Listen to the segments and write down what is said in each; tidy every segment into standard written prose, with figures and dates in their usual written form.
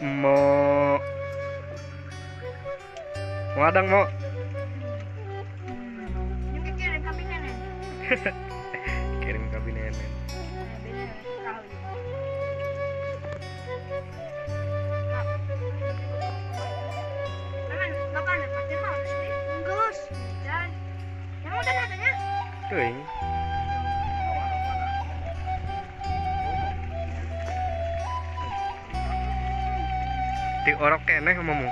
Mau adang mau. Kirim kami nenek. Kirim ke nenek. Bapak ada pakai mau sih? Enggak, dan yang udah katanya. Tuing. Di orok keneh ngomong.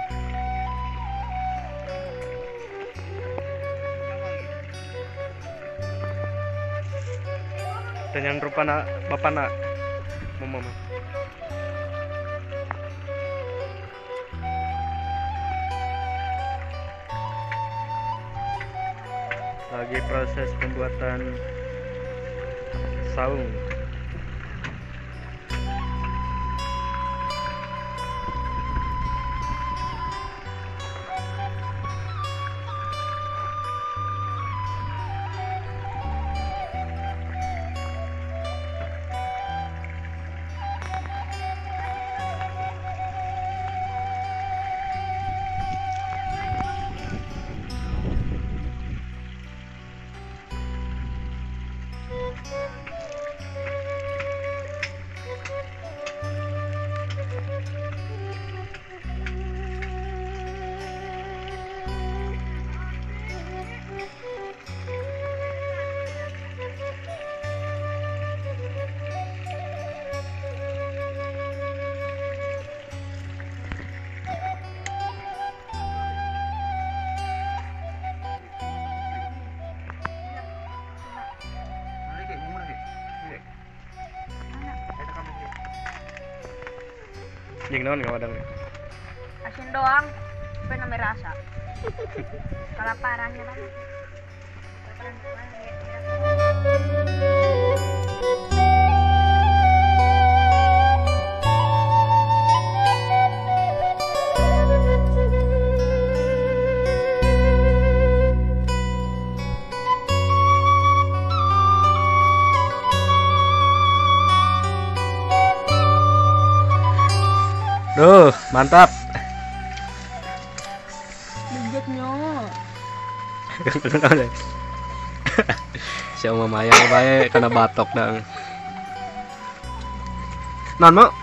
Dan rupa nak bapak nak mama. Lagi proses pembuatan saung. Jeung naon ngawadang? Asin doang, tapi namanya rasa. Kelaparannya kan. Duh, mantap. Bujutnya. Siapa mamayang bae kana batok dang. Non mau?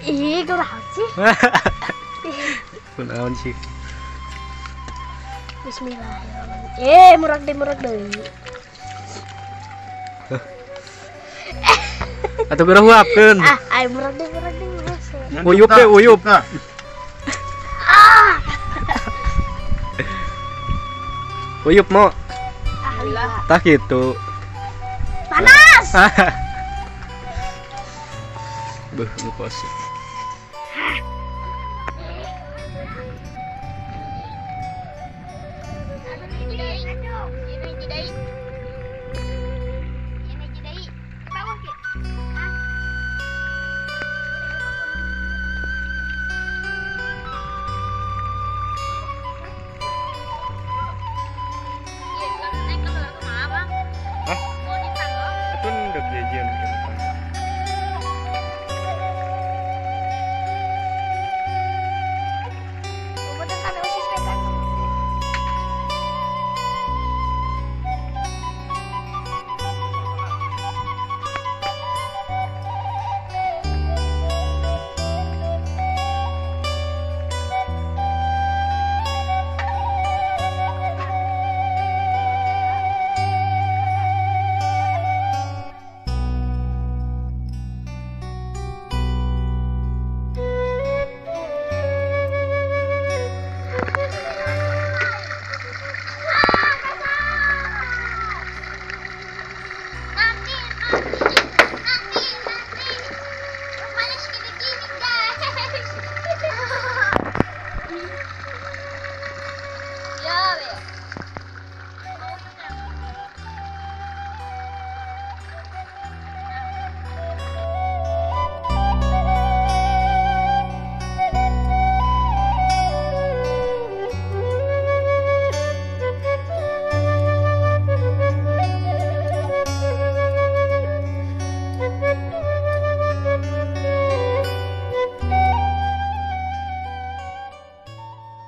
Ih, kurang sih. Kunaon sih? Bismillahirrahmanirrahim. Murag deui. Atuh geura huapkeun. Ai murag deui. Uyup deh, uyup. Uyup mau. Tah gitu. Panas. Beuh, nu pos.